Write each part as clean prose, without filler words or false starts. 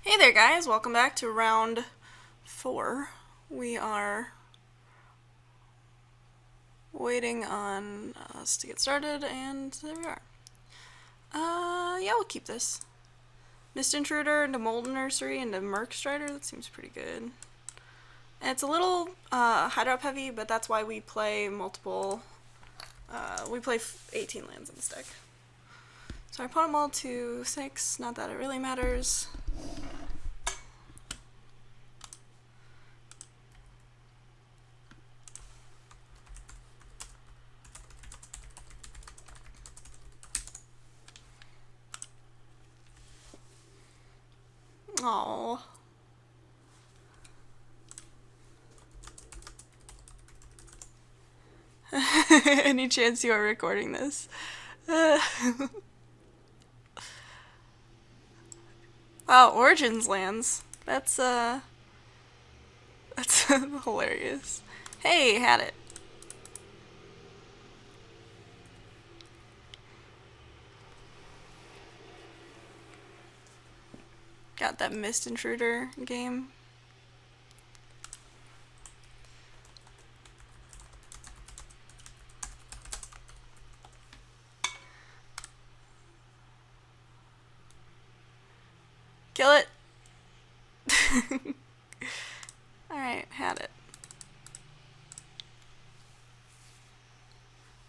Hey there guys, welcome back to round 4. We are waiting on us to get started, and there we are. Yeah, we'll keep this. Mist Intruder into Molten Nursery into Merc Strider, that seems pretty good. And it's a little hydro up heavy, but that's why we play we play 18 lands in this deck. So I put them all to 6, not that it really matters. Aww. Any chance you are recording this? Wow, Origins lands. That's hilarious. Hey, had it. Got that Mist Intruder game. Kill it. Alright, had it.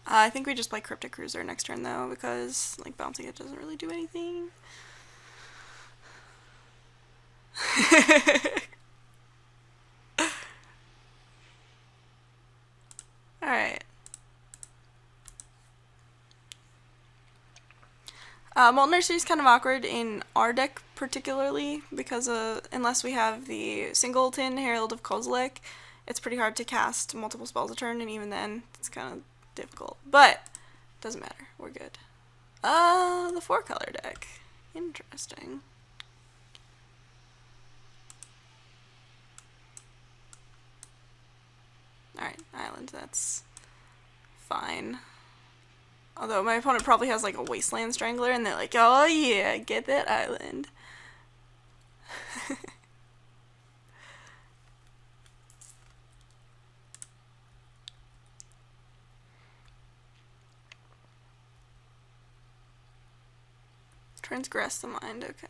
I think we just play Cryptic Cruiser next turn though, because like bouncing it doesn't really do anything. Alright. Molten Nursery is kind of awkward in our deck particularly because unless we have the singleton Herald of Kozilek, it's pretty hard to cast multiple spells a turn, and even then it's kind of difficult. But doesn't matter, we're good. The 4-color deck. Interesting. Alright, island, that's fine. Although my opponent probably has like a Wasteland Strangler and they're like, oh yeah, get that island. Transgress the mind, okay.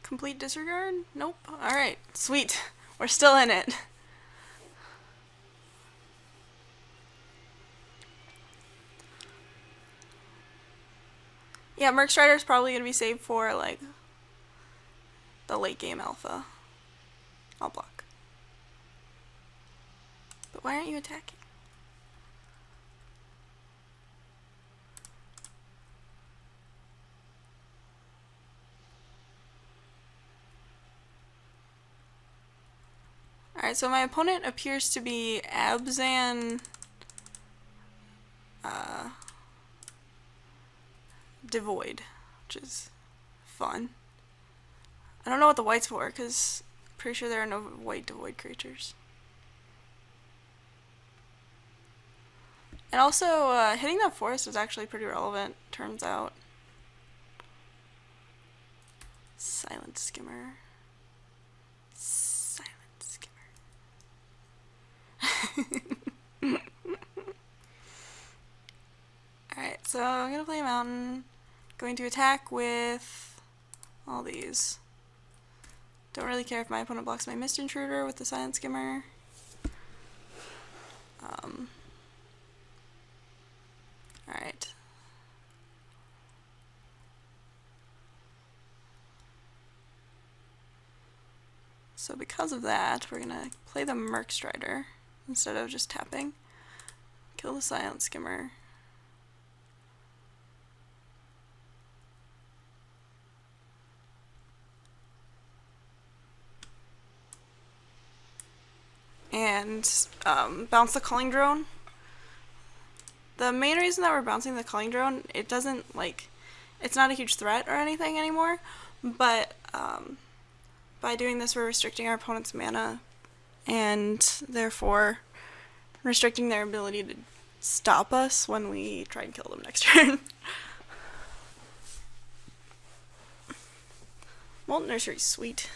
Complete disregard? Nope. Alright, sweet. We're still in it. Yeah, Merc Strider's probably gonna be saved for, like, the late game alpha. I'll block. But why aren't you attacking? Alright, so my opponent appears to be Abzan Devoid, which is fun. I don't know what the white's for, because I'm pretty sure there are no white Devoid creatures. And also, hitting that forest is actually pretty relevant, turns out. Silent Skimmer. Silent Skimmer. Alright, so I'm gonna play a mountain. Going to attack with all these. Don't really care if my opponent blocks my Mist Intruder with the Silent Skimmer. Alright. So because of that, we're gonna play the Merc Strider instead of just tapping. Kill the Silent Skimmer. And bounce the Culling Drone. The main reason that we're bouncing the Culling Drone, it doesn't, like, it's not a huge threat or anything anymore, but by doing this, we're restricting our opponent's mana, and therefore restricting their ability to stop us when we try and kill them next turn. Molten Nursery, sweet.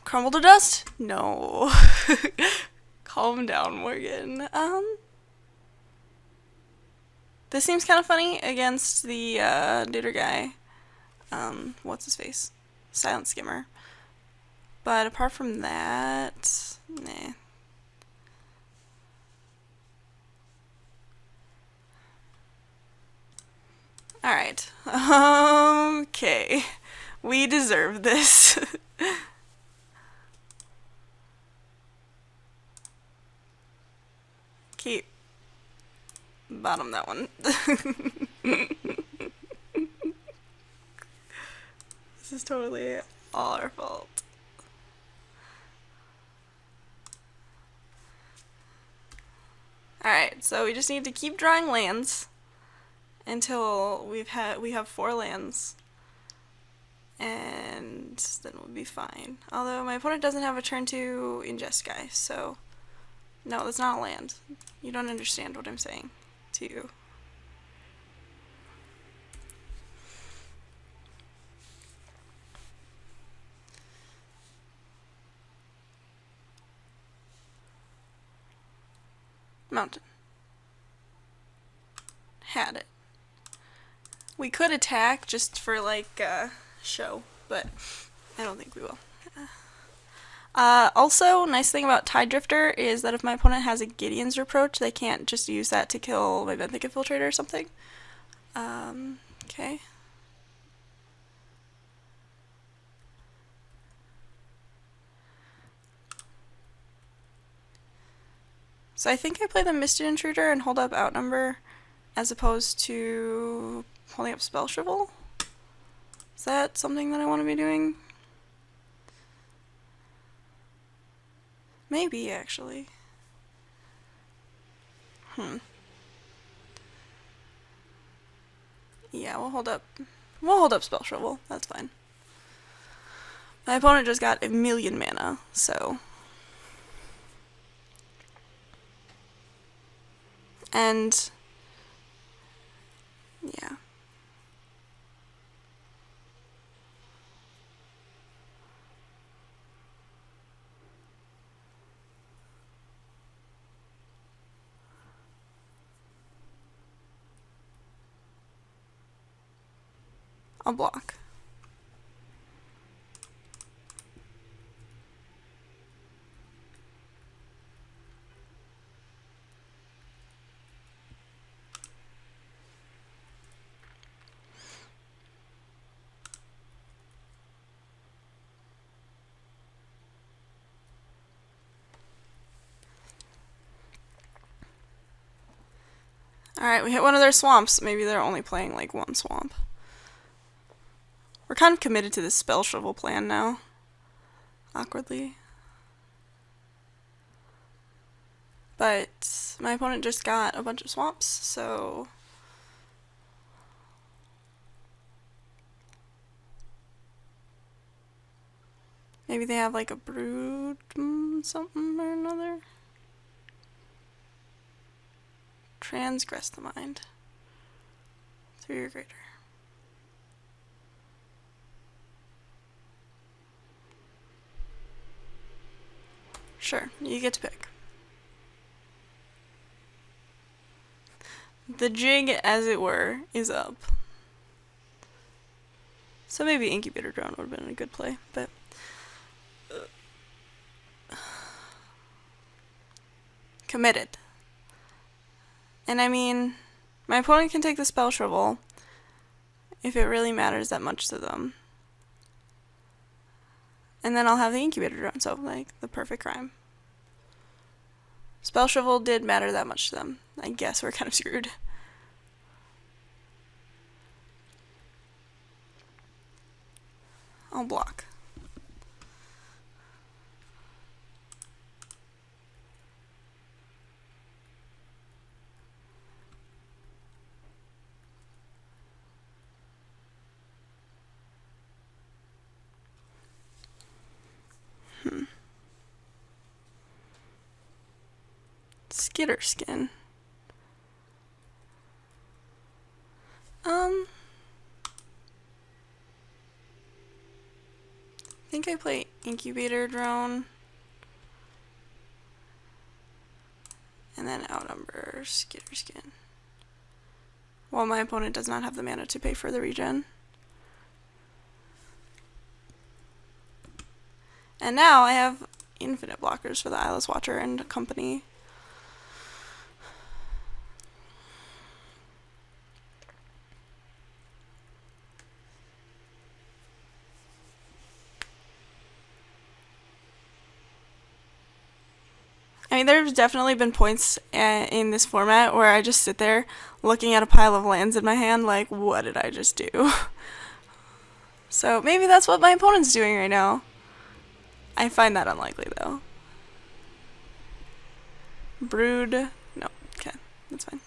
Crumble to dust? No. Calm down, Morgan. This seems kind of funny against the Ditter guy. What's his face? Silent Skimmer. But apart from that, nah. Alright. Okay. We deserve this. Keep. Bottom that one. This is totally all our fault. Alright, so we just need to keep drawing lands until we have 4 lands, and then we'll be fine. Although my opponent doesn't have a turn to ingest guy, so no, that's not a land. You don't understand what I'm saying to you. Mountain. Had it. We could attack just for like show, but I don't think we will. Also, nice thing about Tide Drifter is that if my opponent has a Gideon's Reproach, they can't just use that to kill my Benthic Infiltrator or something. Okay. So I think I play the Misted Intruder and hold up Outnumber as opposed to holding up Spell Shrivel. Is that something that I want to be doing? Maybe, actually. Yeah, we'll hold up Spell Shrivel. That's fine. My opponent just got 1,000,000 mana, so. And yeah. I'll block. Alright, we hit one of their swamps. Maybe they're only playing like one swamp. We're kind of committed to this Spell Shrivel plan now. Awkwardly. But my opponent just got a bunch of swamps, so. Maybe they have like a brood something or another. Transgress the mind through your greater. Sure, you get to pick. The jig, as it were, is up. So maybe Incubator Drone would have been a good play, but. Committed. And I mean, my opponent can take the Spell Shrivel, if it really matters that much to them. And then I'll have the incubator drone, so like the perfect crime. Spell Shrivel did matter that much to them. I guess we're kind of screwed. I'll block. Skitter skin. I think I play incubator drone. And then outnumber skitter skin. While my opponent does not have the mana to pay for the regen. And now I have infinite blockers for the Eyeless Watcher and company. I mean, there's definitely been points in this format where I just sit there looking at a pile of lands in my hand like, what did I just do? So maybe that's what my opponent's doing right now. I find that unlikely, though. Brood. No. Okay. That's fine.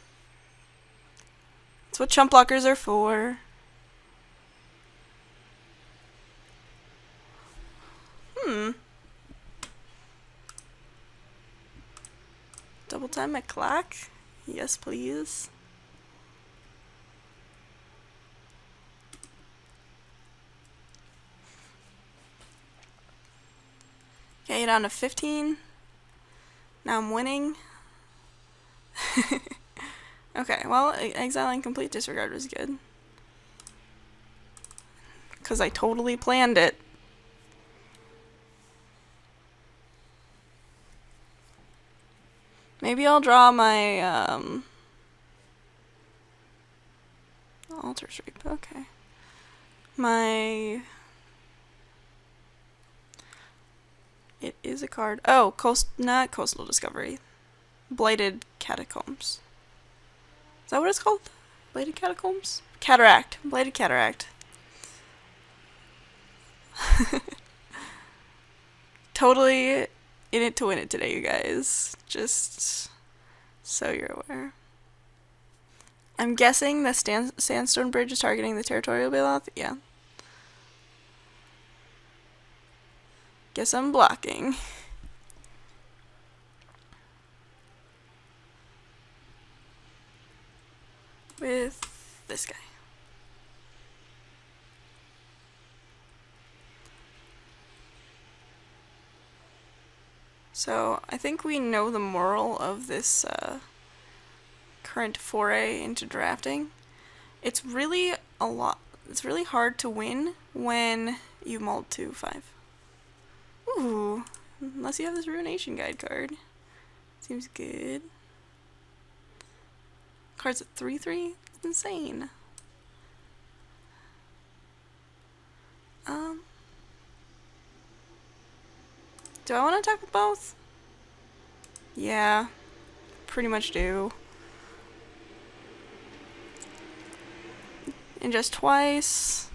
That's what chump blockers are for. Double time my clock? Yes, please. Okay, down to 15. Now I'm winning. Okay, well, exiling complete disregard was good. Because I totally planned it. Maybe I'll draw my, Alter Sweep, okay. It is a card. Oh, not Coastal Discovery. Blighted Catacombs. Is that what it's called? Blighted Catacombs? Cataract. Blighted Cataract. Totally in it to win it today, you guys. Just so you're aware. I'm guessing the Sandstone Bridge is targeting the Territorial Bailoff? Yeah. Guess I'm blocking. With this guy. So, I think we know the moral of this current foray into drafting. It's really hard to win when you mulled to 5. Ooh, unless you have this Ruination Guide card. Seems good. Cards at 3/3? It's insane. Do I want to attack with both? Yeah, pretty much do. And just twice.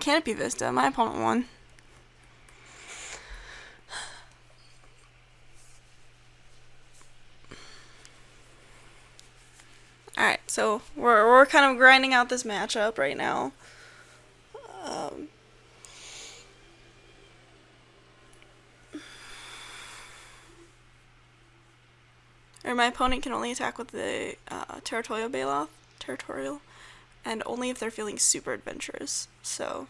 Canopy Vista, my opponent won. Alright, so we're kind of grinding out this matchup right now. Or my opponent can only attack with the Territorial Bailoff. And only if they're feeling super adventurous. So,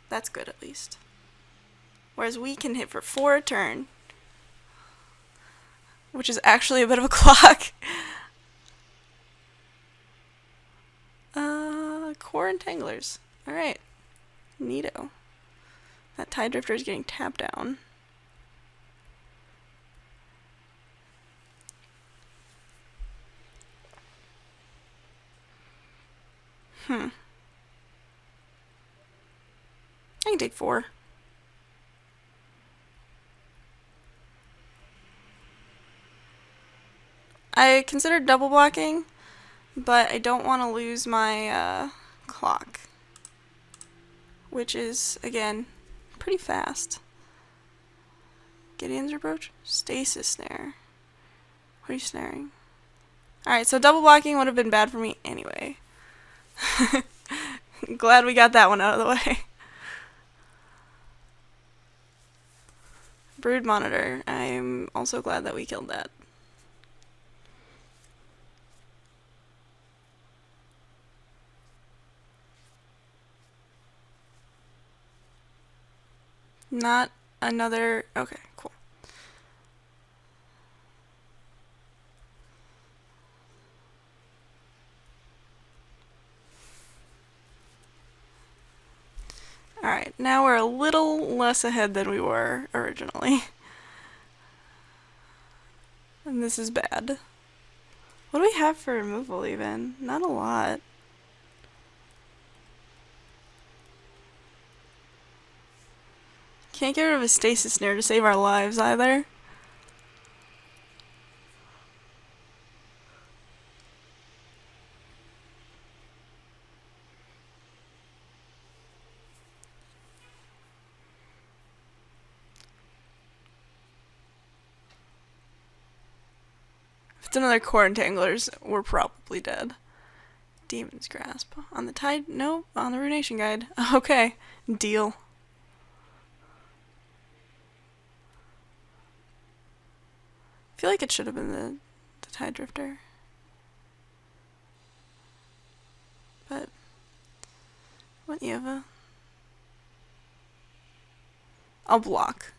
that's good at least. Whereas we can hit for 4 a turn. Which is actually a bit of a clock. Core Entanglers. Alright. Neato. That Tide Drifter is getting tapped down. I can take 4. I considered double blocking, but I don't want to lose my clock, which is, again, pretty fast. Gideon's approach? Stasis snare. What are you snaring? Alright, so double blocking would have been bad for me anyway. Glad we got that one out of the way. Brood monitor. I'm also glad that we killed that. Not another... Okay, cool. Alright, now we're a little less ahead than we were originally. And this is bad. What do we have for removal even? Not a lot. Can't get rid of a stasis snare to save our lives either. If it's another core entanglers, we're probably dead. Demon's Grasp. On the tide? No, on the Ruination Guide. Okay, deal. I feel like it should have been the Tide Drifter. But, whatever. I'll block.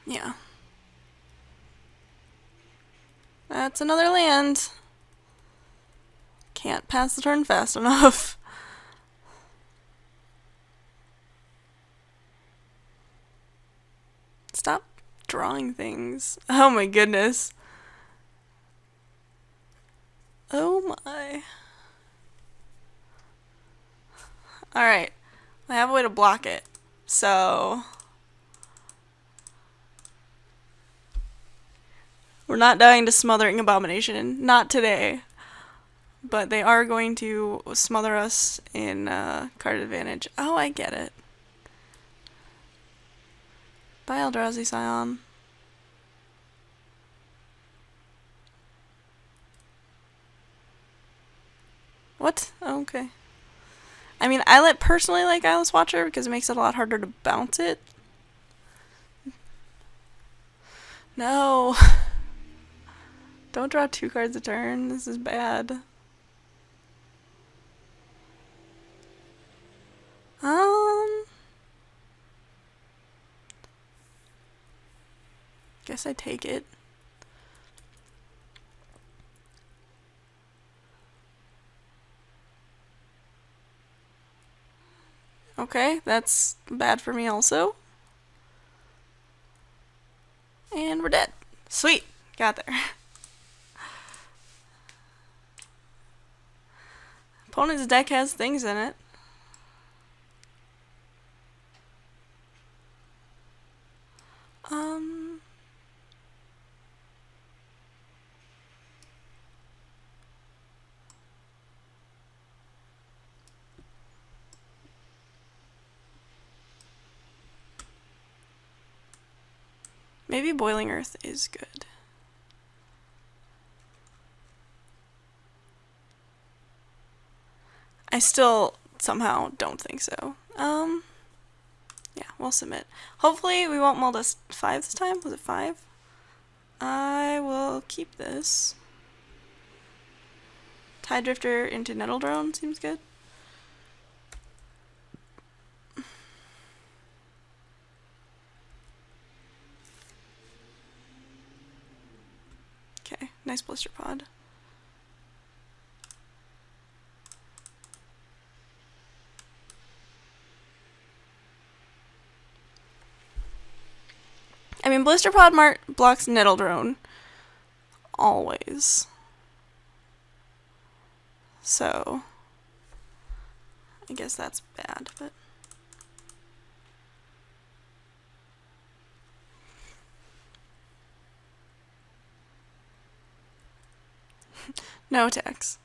Yeah. That's another land. Can't pass the turn fast enough. Stop drawing things. Oh my goodness. Oh my. Alright. I have a way to block it. So... we're not dying to Smothering Abomination. Not today. But they are going to smother us in card advantage. Oh, I get it. Bye, Eldrazi Scion. What? Oh, okay. I mean, I personally like Eyeless Watcher because it makes it a lot harder to bounce it. No. Don't draw 2 cards a turn. This is bad. Guess I take it. Okay, that's bad for me also. And we're dead. Sweet. Got there. Opponent's deck has things in it. Maybe Boiling Earth is good. I still somehow don't think so. Yeah, we'll submit. Hopefully we won't mold us 5 this time. Was it 5? I will keep this. Tide Drifter into Nettle Drone seems good. Okay, nice Blister Pod. I mean, Blister Pod blocks Nettle Drone. Always. So, I guess that's bad, but... no attacks.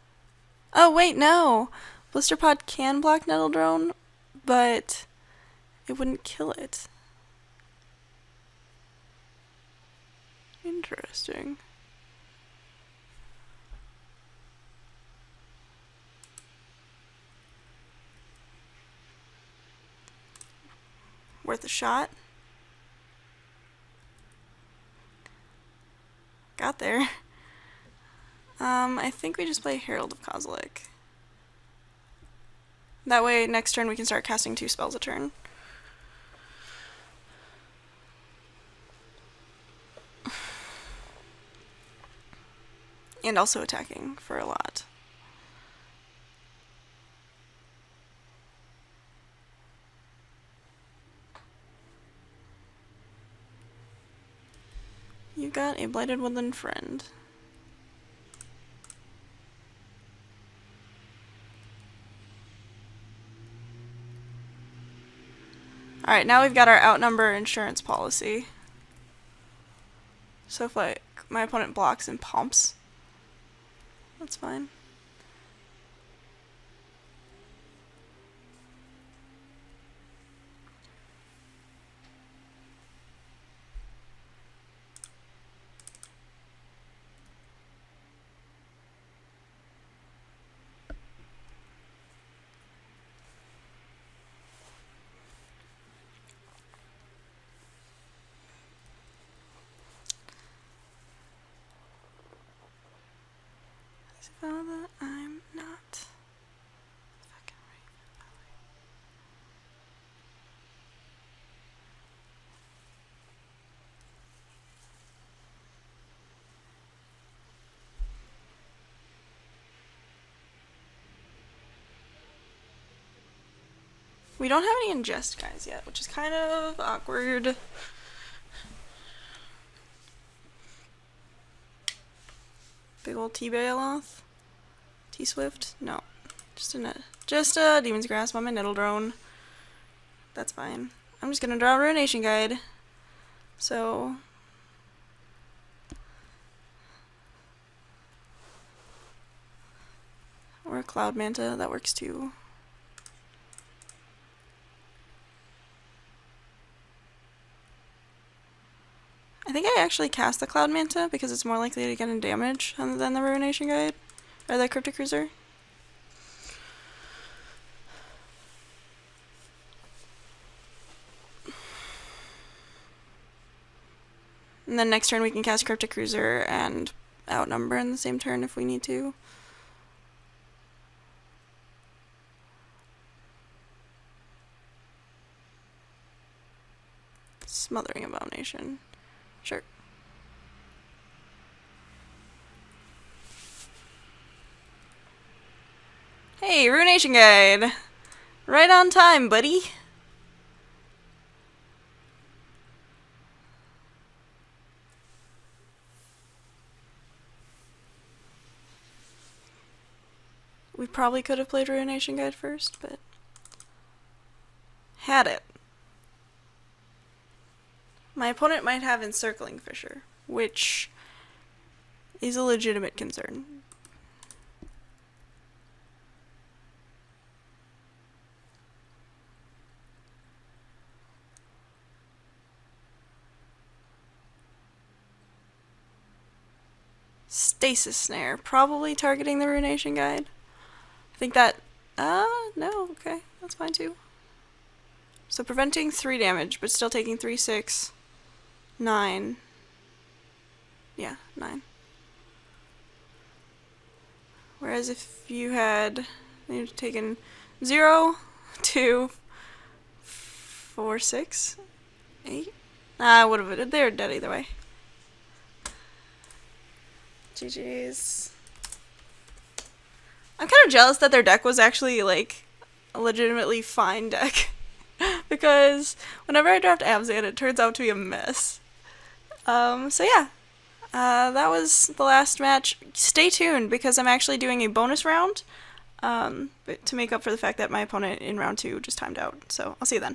Oh, wait, no! Blister Pod can block Nettle Drone, but it wouldn't kill it. Interesting. Worth a shot. Got there. I think we just play Herald of Kozilek. That way, next turn we can start casting 2 spells a turn. And also attacking for a lot. You got a Blighted Woodland friend. Alright, now we've got our outnumber insurance policy. So if like my opponent blocks and pumps, that's fine. Father, I'm not fucking right. We don't have any ingest guys yet, which is kind of awkward. Big old T-Bailoth. T-Swift? No. Just a Demon's Grasp on my Nettle Drone. That's fine. I'm just gonna draw a Ruination Guide. So... or a Cloud Manta, that works too. I think I actually cast the Cloud Manta because it's more likely to get in damage than the Ruination Guide. Or the Cryptic Cruiser. And then next turn we can cast Cryptic Cruiser and outnumber in the same turn if we need to. Smothering Abomination. Sure. Hey, Ruination Guide! Right on time, buddy! We probably could have played Ruination Guide first, but... had it. My opponent might have Encircling Fissure, which is a legitimate concern. Stasis Snare, probably targeting the Ruination Guide. I think that, no, okay, that's fine too. So preventing 3 damage, but still taking 3, 6, 9. Yeah, 9. Whereas if you had taken 0, 2, 4, 6, 8. Would have, they're dead either way. GG's. I'm kind of jealous that their deck was actually, like, a legitimately fine deck. Because whenever I draft Abzan, it turns out to be a mess. So yeah, that was the last match. Stay tuned because I'm actually doing a bonus round to make up for the fact that my opponent in round 2 just timed out. So I'll see you then.